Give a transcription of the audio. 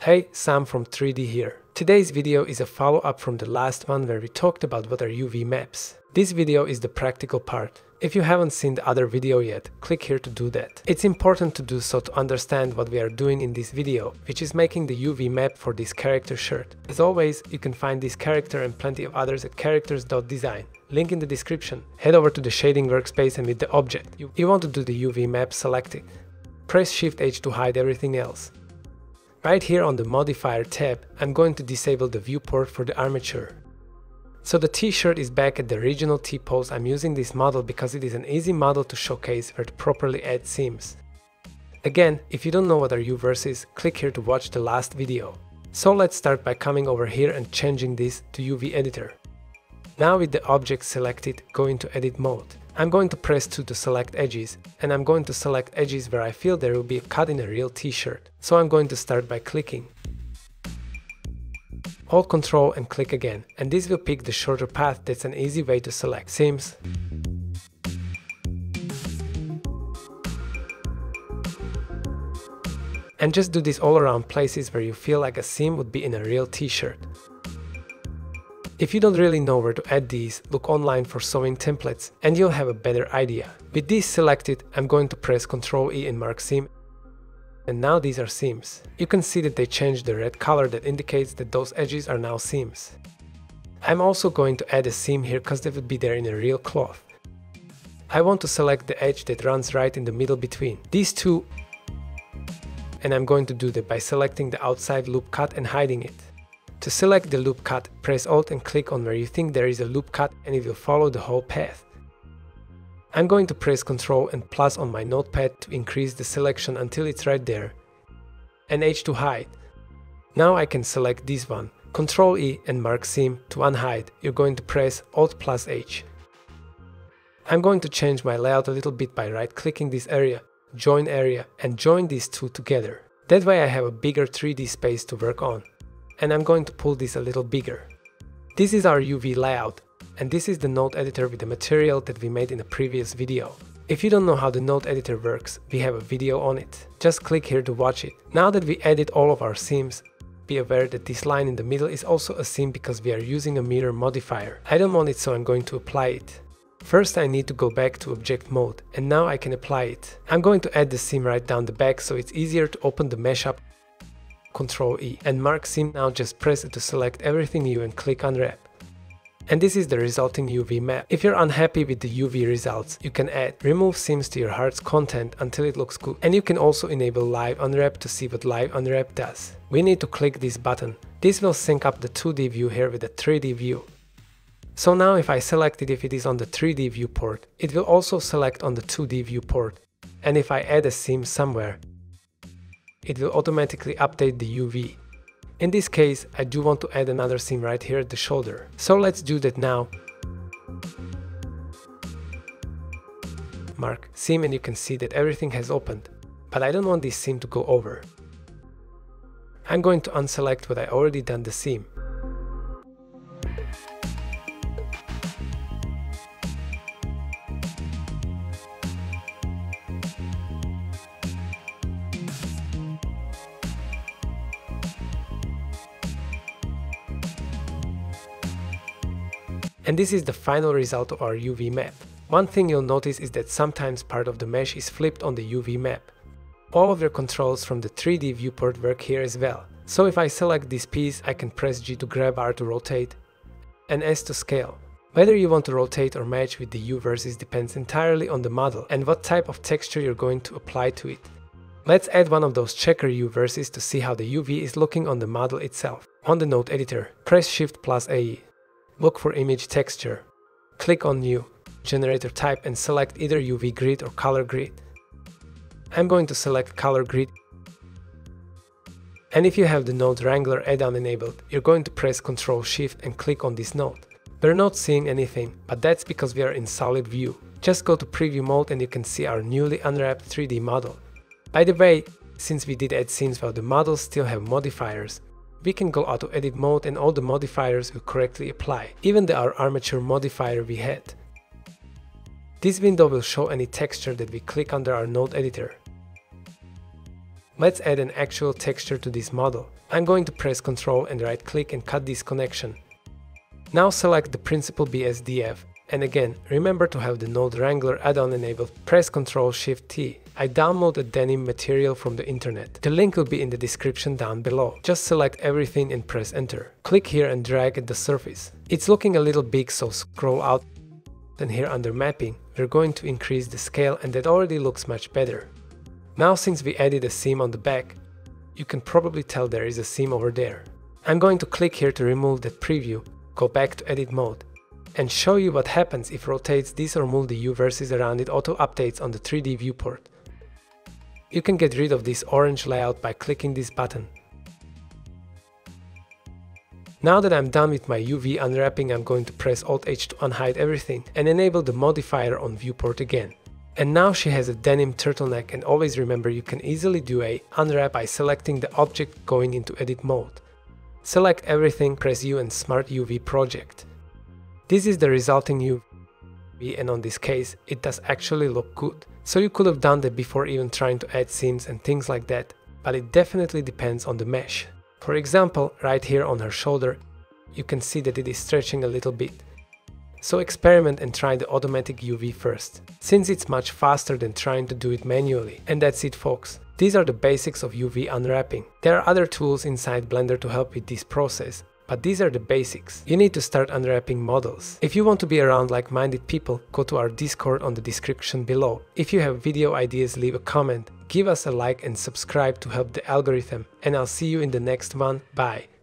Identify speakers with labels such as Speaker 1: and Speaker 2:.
Speaker 1: Hey, Sam from 3D here. Today's video is a follow-up from the last one where we talked about what are UV maps. This video is the practical part. If you haven't seen the other video yet, click here to do that. It's important to do so to understand what we are doing in this video, which is making the UV map for this character shirt. As always, you can find this character and plenty of others at characters.design. Link in the description. Head over to the shading workspace and with the object you want to do the UV map, select it. Press Shift H to hide everything else. Right here on the modifier tab, I'm going to disable the viewport for the armature. So the t-shirt is back at the original T-pose. I'm using this model because it is an easy model to showcase where to properly add seams. Again, if you don't know what are U-verse is, click here to watch the last video. So let's start by coming over here and changing this to UV editor. Now with the object selected, go into edit mode. I'm going to press 2 to select edges, and I'm going to select edges where I feel there will be a cut in a real t-shirt. So I'm going to start by clicking. Hold Ctrl and click again, and this will pick the shorter path. That's an easy way to select seams. And just do this all around places where you feel like a seam would be in a real t-shirt. If you don't really know where to add these, look online for sewing templates and you'll have a better idea. With these selected, I'm going to press Ctrl E and mark seam. And now these are seams. You can see that they changed the red color that indicates that those edges are now seams. I'm also going to add a seam here because they would be there in a real cloth. I want to select the edge that runs right in the middle between these two. And I'm going to do that by selecting the outside loop cut and hiding it. To select the loop cut, press Alt and click on where you think there is a loop cut and it will follow the whole path. I'm going to press Ctrl and plus on my notepad to increase the selection until it's right there, and H to hide. Now I can select this one, Ctrl E and mark seam. To unhide, you're going to press Alt plus H. I'm going to change my layout a little bit by right-clicking this area, join area, and join these two together. That way I have a bigger 3D space to work on. And I'm going to pull this a little bigger. This is our UV layout, and this is the node editor with the material that we made in a previous video. If you don't know how the node editor works, we have a video on it. Just click here to watch it. Now that we added all of our seams, be aware that this line in the middle is also a seam because we are using a mirror modifier. I don't want it, so I'm going to apply it. First I need to go back to object mode, and now I can apply it. I'm going to add the seam right down the back so it's easier to open the mesh up. Ctrl E and mark seam. Now just press it to select everything new and click unwrap. And this is the resulting UV map. If you're unhappy with the UV results, you can add remove seams to your heart's content until it looks good. And you can also enable live unwrap to see what live unwrap does. We need to click this button. This will sync up the 2D view here with the 3D view. So now if I select it, if it is on the 3D viewport, it will also select on the 2D viewport. And if I add a seam somewhere, it will automatically update the UV. In this case, I do want to add another seam right here at the shoulder. So let's do that now. Mark seam and you can see that everything has opened. But I don't want this seam to go over. I'm going to unselect what I already done the seam. And this is the final result of our UV map. One thing you'll notice is that sometimes part of the mesh is flipped on the UV map. All of your controls from the 3D viewport work here as well. So if I select this piece, I can press G to grab, R to rotate, and S to scale. Whether you want to rotate or match with the U-verses depends entirely on the model and what type of texture you're going to apply to it. Let's add one of those checker U-verses to see how the UV is looking on the model itself. On the node editor, press Shift plus AE. Look for image texture. Click on New, generator type and select either UV grid or color grid. I'm going to select color grid. And if you have the Node Wrangler add-on enabled, you're going to press Ctrl Shift and click on this node. We're not seeing anything, but that's because we are in solid view. Just go to preview mode and you can see our newly unwrapped 3D model. By the way, since we did add seams while the models still have modifiers, we can go auto edit mode and all the modifiers will correctly apply, even our armature modifier we had. This window will show any texture that we click under our node editor. Let's add an actual texture to this model. I'm going to press Ctrl and right click and cut this connection. Now select the Principled BSDF. And again, remember to have the Node Wrangler add-on enabled. Press Ctrl-Shift-T. I downloaded denim material from the internet. The link will be in the description down below. Just select everything and press enter. Click here and drag at the surface. It's looking a little big, so scroll out. And here under mapping, we're going to increase the scale, and that already looks much better. Now since we added a seam on the back, you can probably tell there is a seam over there. I'm going to click here to remove that preview, go back to edit mode, and show you what happens if rotates this or move the U versus around it auto updates on the 3D viewport. You can get rid of this orange layout by clicking this button. Now that I'm done with my UV unwrapping, I'm going to press Alt-H to unhide everything and enable the modifier on viewport again. And now she has a denim turtleneck, and always remember you can easily do a unwrap by selecting the object going into edit mode. Select everything, press U and Smart UV Project. This is the resulting UV, and on this case, it does actually look good. So you could have done that before even trying to add seams and things like that, but it definitely depends on the mesh. For example, right here on her shoulder, you can see that it is stretching a little bit. So experiment and try the automatic UV first, since it's much faster than trying to do it manually. And that's it, folks. These are the basics of UV unwrapping. There are other tools inside Blender to help with this process, but these are the basics. You need to start unwrapping models. If you want to be around like-minded people, go to our Discord on the description below. If you have video ideas, leave a comment, give us a like and subscribe to help the algorithm. And I'll see you in the next one. Bye.